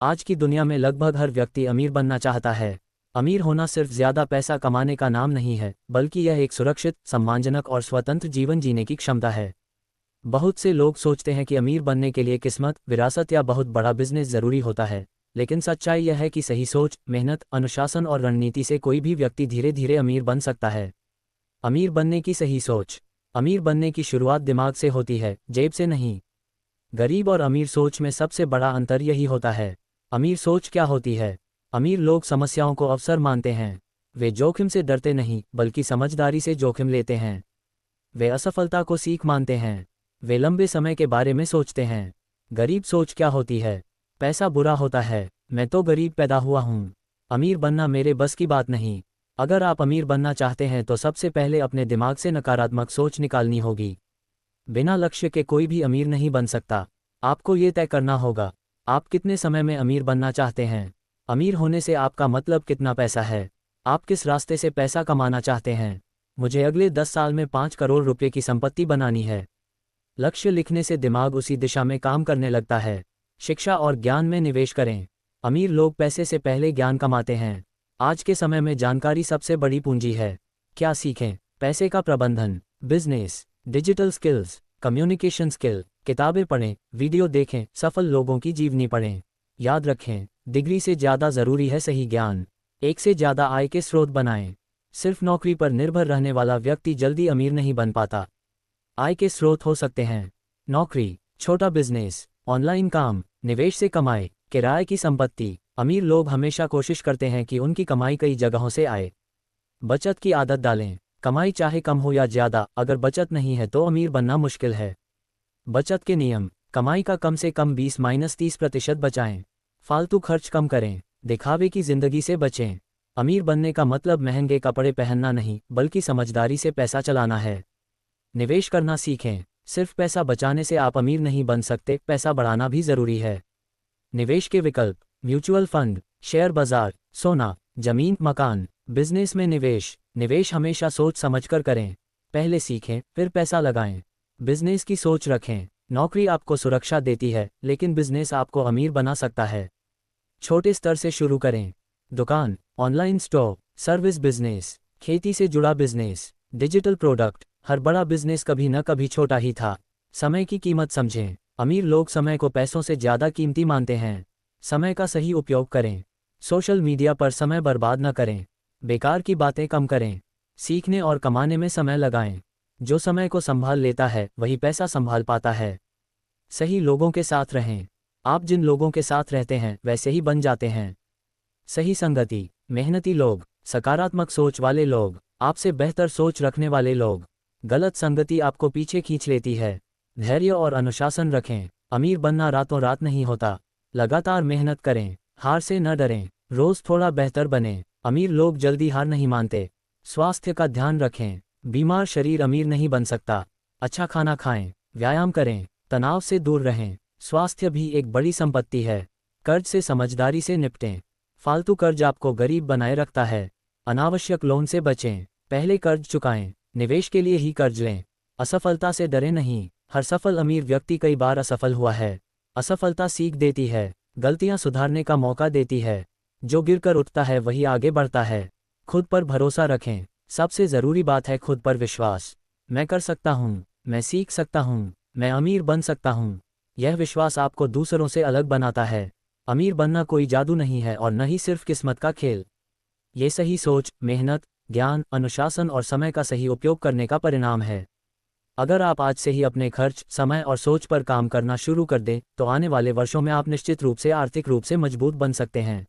आज की दुनिया में लगभग हर व्यक्ति अमीर बनना चाहता है। अमीर होना सिर्फ ज़्यादा पैसा कमाने का नाम नहीं है, बल्कि यह एक सुरक्षित, सम्मानजनक और स्वतंत्र जीवन जीने की क्षमता है। बहुत से लोग सोचते हैं कि अमीर बनने के लिए किस्मत, विरासत या बहुत बड़ा बिजनेस ज़रूरी होता है, लेकिन सच्चाई यह है कि सही सोच, मेहनत, अनुशासन और रणनीति से कोई भी व्यक्ति धीरे धीरे अमीर बन सकता है। अमीर बनने की सही सोच। अमीर बनने की शुरुआत दिमाग से होती है, जेब से नहीं। गरीब और अमीर सोच में सबसे बड़ा अंतर यही होता है। अमीर सोच क्या होती है? अमीर लोग समस्याओं को अवसर मानते हैं। वे जोखिम से डरते नहीं, बल्कि समझदारी से जोखिम लेते हैं। वे असफलता को सीख मानते हैं। वे लंबे समय के बारे में सोचते हैं। गरीब सोच क्या होती है? पैसा बुरा होता है, मैं तो गरीब पैदा हुआ हूँ, अमीर बनना मेरे बस की बात नहीं। अगर आप अमीर बनना चाहते हैं तो सबसे पहले अपने दिमाग से नकारात्मक सोच निकालनी होगी। बिना लक्ष्य के कोई भी अमीर नहीं बन सकता। आपको ये तय करना होगा, आप कितने समय में अमीर बनना चाहते हैं। अमीर होने से आपका मतलब कितना पैसा है। आप किस रास्ते से पैसा कमाना चाहते हैं। मुझे अगले 10 साल में 5 करोड़ रुपए की संपत्ति बनानी है। लक्ष्य लिखने से दिमाग उसी दिशा में काम करने लगता है। शिक्षा और ज्ञान में निवेश करें। अमीर लोग पैसे से पहले ज्ञान कमाते हैं। आज के समय में जानकारी सबसे बड़ी पूंजी है। क्या सीखें? पैसे का प्रबंधन, business, digital skills, communication skill. किताबें पढ़ें, वीडियो देखें, सफल लोगों की जीवनी पढ़ें। याद रखें, डिग्री से ज़्यादा ज़रूरी है सही ज्ञान। एक से ज़्यादा आय के स्रोत बनाएं। सिर्फ नौकरी पर निर्भर रहने वाला व्यक्ति जल्दी अमीर नहीं बन पाता। आय के स्रोत हो सकते हैं नौकरी, छोटा बिजनेस, ऑनलाइन काम, निवेश से कमाए, किराए की संपत्ति। अमीर लोग हमेशा कोशिश करते हैं कि उनकी कमाई कई जगहों से आए। बचत की आदत डालें। कमाई चाहे कम हो या ज़्यादा, अगर बचत नहीं है तो अमीर बनना मुश्किल है। बचत के नियम। कमाई का कम से कम 20-30% बचाएं। फालतू खर्च कम करें। दिखावे की जिंदगी से बचें। अमीर बनने का मतलब महंगे कपड़े पहनना नहीं, बल्कि समझदारी से पैसा चलाना है। निवेश करना सीखें। सिर्फ पैसा बचाने से आप अमीर नहीं बन सकते, पैसा बढ़ाना भी जरूरी है। निवेश के विकल्प: म्यूचुअल फंड, शेयर बाजार, सोना, जमीन, मकान। बिजनेस में निवेश। निवेश हमेशा सोच समझकर करें। पहले सीखें, फिर पैसा लगाएं। बिजनेस की सोच रखें। नौकरी आपको सुरक्षा देती है, लेकिन बिजनेस आपको अमीर बना सकता है। छोटे स्तर से शुरू करें। दुकान, ऑनलाइन स्टोर, सर्विस बिजनेस, खेती से जुड़ा बिजनेस, डिजिटल प्रोडक्ट। हर बड़ा बिजनेस कभी न कभी छोटा ही था। समय की कीमत समझें। अमीर लोग समय को पैसों से ज़्यादा कीमती मानते हैं। समय का सही उपयोग करें। सोशल मीडिया पर समय बर्बाद न करें। बेकार की बातें कम करें। सीखने और कमाने में समय लगाएं। जो समय को संभाल लेता है वही पैसा संभाल पाता है। सही लोगों के साथ रहें। आप जिन लोगों के साथ रहते हैं वैसे ही बन जाते हैं। सही संगति। मेहनती लोग, सकारात्मक सोच वाले लोग, आपसे बेहतर सोच रखने वाले लोग। गलत संगति आपको पीछे खींच लेती है। धैर्य और अनुशासन रखें। अमीर बनना रातों रात नहीं होता। लगातार मेहनत करें, हार से न डरें, रोज थोड़ा बेहतर बनें। अमीर लोग जल्दी हार नहीं मानते। स्वास्थ्य का ध्यान रखें। बीमार शरीर अमीर नहीं बन सकता। अच्छा खाना खाएं, व्यायाम करें, तनाव से दूर रहें। स्वास्थ्य भी एक बड़ी संपत्ति है। कर्ज से समझदारी से निपटें। फालतू कर्ज आपको गरीब बनाए रखता है। अनावश्यक लोन से बचें। पहले कर्ज चुकाएं, निवेश के लिए ही कर्ज लें। असफलता से डरे नहीं। हर सफल अमीर व्यक्ति कई बार असफल हुआ है। असफलता सीख देती है, गलतियां सुधारने का मौका देती है। जो गिरकर उठता है वही आगे बढ़ता है। खुद पर भरोसा रखें। सबसे ज़रूरी बात है खुद पर विश्वास। मैं कर सकता हूँ, मैं सीख सकता हूँ, मैं अमीर बन सकता हूँ। यह विश्वास आपको दूसरों से अलग बनाता है। अमीर बनना कोई जादू नहीं है और न ही सिर्फ किस्मत का खेल। ये सही सोच, मेहनत, ज्ञान, अनुशासन और समय का सही उपयोग करने का परिणाम है। अगर आप आज से ही अपने खर्च, समय और सोच पर काम करना शुरू कर दें, तो आने वाले वर्षों में आप निश्चित रूप से आर्थिक रूप से मजबूत बन सकते हैं।